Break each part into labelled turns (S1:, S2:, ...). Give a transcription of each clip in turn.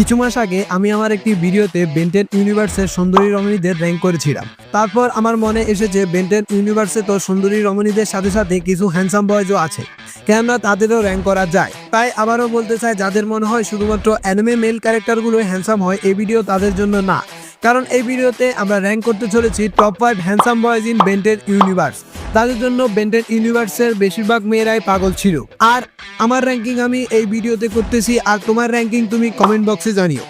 S1: কিছু মাস আগে আমি আমার একটি ভিডিওতে বেন্টেন ইউনিভার্সের সুন্দরী রমণীদের র্যাঙ্ক করেছিলাম। তারপর আমার মনে এসেছে বেন্টেন ইউনিভার্সে তো সুন্দরী রমণীদের সাথে সাথে কিছু হ্যান্ডসাম বয়েজও আছে, কেননা তাদেরও র্যাঙ্ক করা যায়। তাই আবারও বলতে চাই, যাদের মনে হয় শুধুমাত্র অ্যানিমে মেল ক্যারেক্টারগুলো হ্যান্ডসাম হয়, এই ভিডিও তাদের জন্য না। কারণ এই ভিডিওতে আমরা র্যাঙ্ক করতে চলেছি top 5 handsome boys in Ben 10 universe. তাদের জন্য বেন্টেন ইউনিভার্সের বেশিরভাগ মেয়েরাই পাগল ছিল। আর আমার র্যাঙ্কিং আমি এই ভিডিওতে করতেছি, আর তোমার র্যাঙ্কিং তুমি কমেন্ট বক্সে জানিও।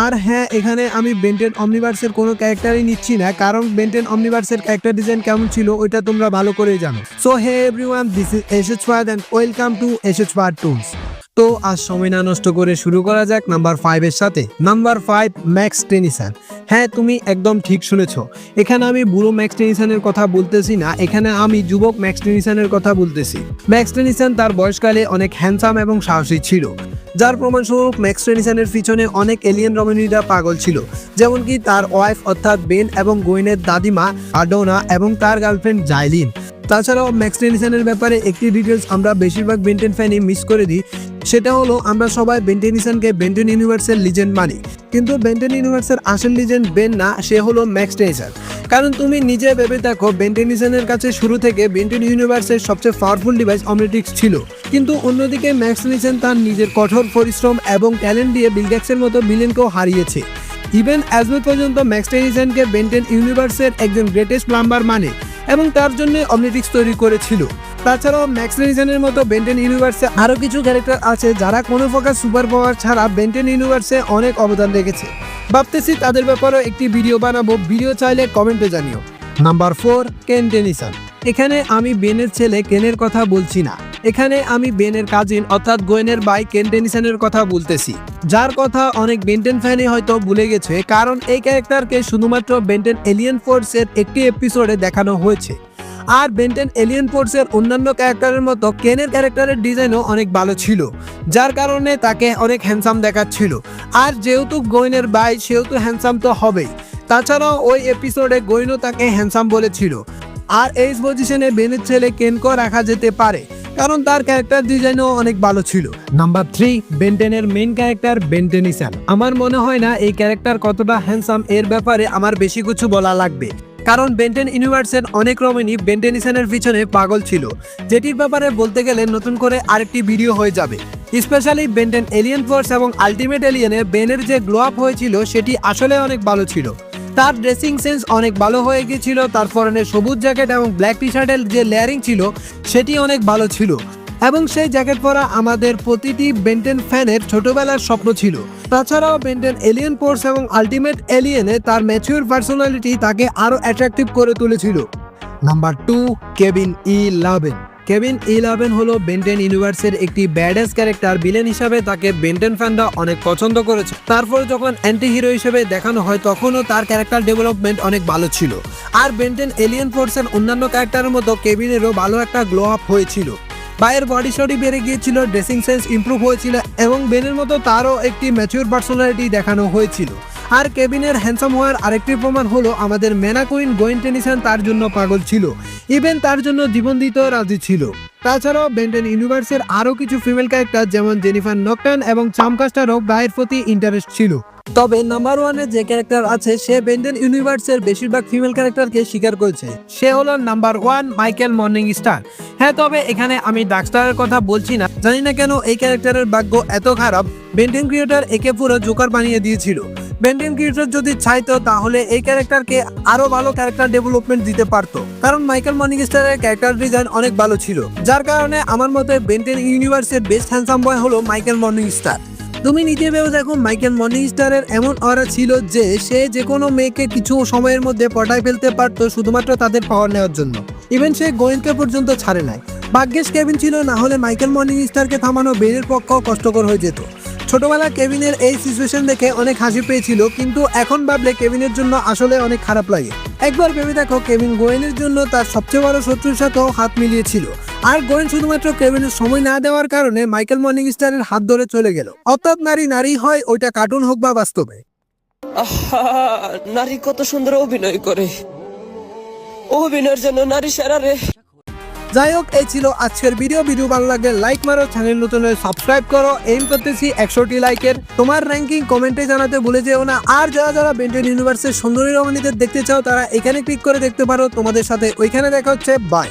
S1: আর হ্যাঁ, এখানে আমি বেন্টেন অমনিভার্সের কোনো ক্যারেক্টারই নিচ্ছি না, কারণ বেন্টেন অমনিভার্সের ক্যারেক্টার ডিজাইন কেমন ছিল ওইটা তোমরা ভালো করেই জানো। So hey everyone, this is SH Fayad and welcome to SH Fayad tools. তো আজ সময় না নষ্ট করে শুরু করা যাক নাম্বার 5 এর সাথে। Number 5, max Tennyson. হ্যাঁ, তুমি একদম ঠিক শুনেছ। এখানে আমি বুড়ো ম্যাক্স টেনিসনের কথা বলতেছি না, এখানে আমি যুবক ম্যাক্স টেনিসনের কথা বলতেছি। ম্যাক্স টেনিসন তার বয়সকালে অনেক হ্যান্ডসাম এবং সাহসী ছিল, যার প্রমাণস্বরূপ ম্যাক্স টেনিসনের পিছনে অনেক এলিয়েন রমণীরা পাগল ছিল, যেমন কি তার ওয়াইফ অর্থাৎ বেন এবং গোয়েনের দাদিমা আডোনা এবং তার গার্লফ্রেন্ড জাইলিন। তাছাড়াও ম্যাক্স টেনিসনের ব্যাপারে একটি ডিটেলস আমরা বেশিরভাগ বেন্টেন ফ্যানই মিস করে দিই, সেটা হলো আমরা সবাই বেন টেনিসনকে বেন্টেন ইউনিভার্সের লিজেন্ড মানি, কিন্তু বেন্টেন ইউনিভার্সের আসল লিজেন্ড বেন না, সে হলো ম্যাক্স টেনিসন। কারণ তুমি নিজে ভেবে দেখো, বেন টেনিসনের কাছে শুরু থেকে বেন্টেন ইউনিভার্সের সবচেয়ে পাওয়ারফুল ডিভাইস অমনিট্রিক্স ছিল, কিন্তু অন্যদিকে ম্যাক্স টেনিসন তার নিজের কঠোর পরিশ্রম এবং ট্যালেন্ট দিয়ে বিল গেটসের মতো ভিলেনকেও হারিয়েছে। ইভেন আজও পর্যন্ত ম্যাক্স টেনিসনকে বেন্টেন ইউনিভার্সের একজন গ্রেটেস্ট প্লাম্বার মানে, এবং তার জন্য অমনিট্রিক্স তৈরি করেছিল। তাছাড়াও ম্যাক্স টেনিসনের মতো বেন্টেন ইউনিভার্সে আরও কিছু ক্যারেক্টার আছে যারা কোনো প্রকার সুপার পাওয়ার ছাড়া বেন্টেন ইউনিভার্সে অনেক অবদান রেখেছে। ভাবতেছি তাদের ব্যাপারেও একটি ভিডিও বানাবো, ভিডিও চাইলে কমেন্টে জানিও। নাম্বার 4, কেন টেনিসন। এখানে আমি বেনের ছেলে কেনের কথা বলছি না, এখানে আমি বেনের কাজিন অর্থাৎ গোয়েনের ভাই কেন টেনিসনের কথা বলতেছি, যার কথা অনেক বেন্টেন ফ্যানই হয়তো ভুলে গেছে, কারণ এই ক্যারেক্টারকে শুধুমাত্র বেন্টেন এলিয়েন ফোর্সের একটি এপিসোডে দেখানো হয়েছে। আর বেন্টেন এলিয়েন ফোর্সের অন্যান্য ক্যারেক্টারের মতো কেনের ক্যারেক্টারের ডিজাইনও অনেক ভালো ছিল, যার কারণে তাকে অনেক হ্যান্ডসাম দেখাচ্ছিল। আর যেহেতু গোয়েনের ভাই, সেহেতু হ্যান্ডসাম তো হবেই। তাছাড়াও ওই এপিসোডে গোয়েনও তাকে হ্যান্ডসাম বলেছিল। আর এই পজিশনে বেনের ছেলে কেনকেও রাখা যেতে পারে, কারণ তার ক্যারেক্টার ডিজাইনও অনেক ভালো ছিল। নাম্বার 3, বেন্টেনের মেইন ক্যারেক্টার বেন টেনিসন। আমার মনে হয় না এই ক্যারেক্টার কতটা হ্যান্ডসাম এর ব্যাপারে আমার বেশি কিছু বলা লাগবে, কারণ বেন্টেন ইউনিভার্সের অনেক রমণী বেন টেনিসনের পিছনে পাগল ছিল, যেটির ব্যাপারে বলতে গেলে নতুন করে আরেকটি ভিডিও হয়ে যাবে। স্পেশালি বেন্টেন এলিয়েন ফোর্স এবং আলটিমেট এলিয়েনে বেনের যে গ্লো আপ হয়েছিল সেটি আসলে অনেক ভালো ছিল। তার ড্রেসিং সেন্স অনেক ভালো হয়ে গিয়েছিল, তার পরনে সবুজ জ্যাকেট এবং ব্ল্যাক টি শার্টের যে লেয়ারিং ছিল সেটি অনেক ভালো ছিল, এবং সেই জ্যাকেট পরা আমাদের প্রতিটি বেন্টেন ফ্যানের ছোটবেলার স্বপ্ন ছিল। তাছাড়াও বেন্টেন এলিয়েন ফোর্স এবং আলটিমেট এলিয়েনে তার ম্যাচিউর পার্সোনালিটি তাকে আরও অ্যাট্রাকটিভ করে তুলেছিল। Number 2, Kevin eleven. Kevin eleven হলো বেন্টেন ইউনিভার্সের একটি ব্যাডাস ক্যারেক্টার। ভিলেন হিসাবে তাকে বেন্টেন ফ্যানরা অনেক পছন্দ করেছে। তারপর যখন অ্যান্টি হিরো হিসেবে দেখানো হয় তখনও তার ক্যারেক্টার ডেভেলপমেন্ট অনেক ভালো ছিল। আর বেন্টেন এলিয়েন ফোর্সের অন্যান্য ক্যারেক্টারের মতো কেভিনেরও ভালো একটা গ্লো আপ হয়েছিল, বাইরের বডি শডি বেড়ে গিয়েছিল, ড্রেসিং সেন্স ইমপ্রুভ হয়েছিল, এবং বেনের মতো তারও একটি ম্যাচিউর পার্সোনালিটি দেখানো হয়েছিল। আর কেভিনের হ্যান্ডসাম হওয়ার আরেকটি প্রমাণ হলো আমাদের মেনা কুইন গোয়েন টেনিসন তার জন্য পাগল ছিল, ইভেন তার জন্য জীবন দিতেও রাজি ছিল। তাছাড়াও বেন্টেন ইউনিভার্সের আরও কিছু ফিমেল ক্যারেক্টার যেমন জেনিফার নকটান এবং চামকাস্টারও ভাইয়ের প্রতি ইন্টারেস্ট ছিল। তবে নাম্বার 1-এ যে ক্যারেক্টার আছে সে বেন্টেন ইউনিভার্সের বেশিরভাগ ফিমেল ক্যারেক্টারকে স্বীকার করেছে, সে হলো নাম্বার 1, মাইকেল মর্নিং স্টার। হ্যাঁ, তবে এখানে আমি ডার্কস্টারের কথা বলছি না, জানি না কেন এই ক্যারেক্টারের ভাগ্য এত খারাপ, বেন্টেন ক্রিয়েটর একে পুরো জোকার বানিয়ে দিয়েছিল। বেন্টেন ক্রিয়েটর যদি চাইতো তাহলে এই ক্যারেক্টারকে আরো ভালো ক্যারেক্টার ডেভেলপমেন্ট দিতে পারতো, কারণ মাইকেল মর্নিং স্টারের ক্যারেক্টার ডিজাইন অনেক ভালো ছিল, যার কারণে আমার মতে বেন্টেন ইউনিভার্সের বেস্ট হ্যান্ডসাম বয় হলো মাইকেল মর্নিং স্টার। তুমি নিজে ভেবে দেখো, মাইকেল মর্নিং স্টারের এমন অরা ছিল যে সে যে কোনো মেয়েকে কিছু সময়ের মধ্যে পটায় ফেলতে পারতো শুধুমাত্র তাদের পাওয়ার নেওয়ার জন্য, ইভেন সে গোয়েনকে পর্যন্ত ছাড়ে নাই। ভাগ্যেশ কেভিন ছিল, না হলে মাইকেল মর্নিং স্টারকে থামানো বেনের পক্ষেও কষ্টকর হয়ে যেত। ছোটবেলা কেভিনের এই সিচুয়েশন দেখে অনেক হাসি পেয়েছিল, কিন্তু এখন ভাবলে কেভিনের জন্য আসলে অনেক খারাপ লাগে। একবার ভেবে দেখো, কেভিন গোয়েনের জন্য তার সবচেয়ে বড় শত্রুর সাথেও হাত মিলিয়েছিল, আর গোয়েন শুধুমাত্র কেভিনের সময় না দেওয়ার কারণে মাইকেল মর্নিং স্টারের হাত ধরে চলে গেল। অর্থাৎ নারী নারী হয়, ওইটা কার্টুন হোক বা বাস্তবে।
S2: নারী কত সুন্দর অভিনয় করে, অভিনয়ের জন্য নারী সেরা রে।
S1: যাই হোক, এই ছিল আজকের ভিডিও ভালো লাগলে লাইক মারো, চ্যানেল নতুন হলে সাবস্ক্রাইব করো। এইম করতেছি 100টি লাইকের। তোমার র্যাঙ্কিং কমেন্টে জানাতে ভুলে যেও না। আর যারা বেন্টেন ইউনিভার্সের সুন্দরী রমণীদের দেখতে চাও তারা এখানে ক্লিক করে দেখতে পারো। তোমাদের সাথে ওইখানে দেখা হচ্ছে। বাই।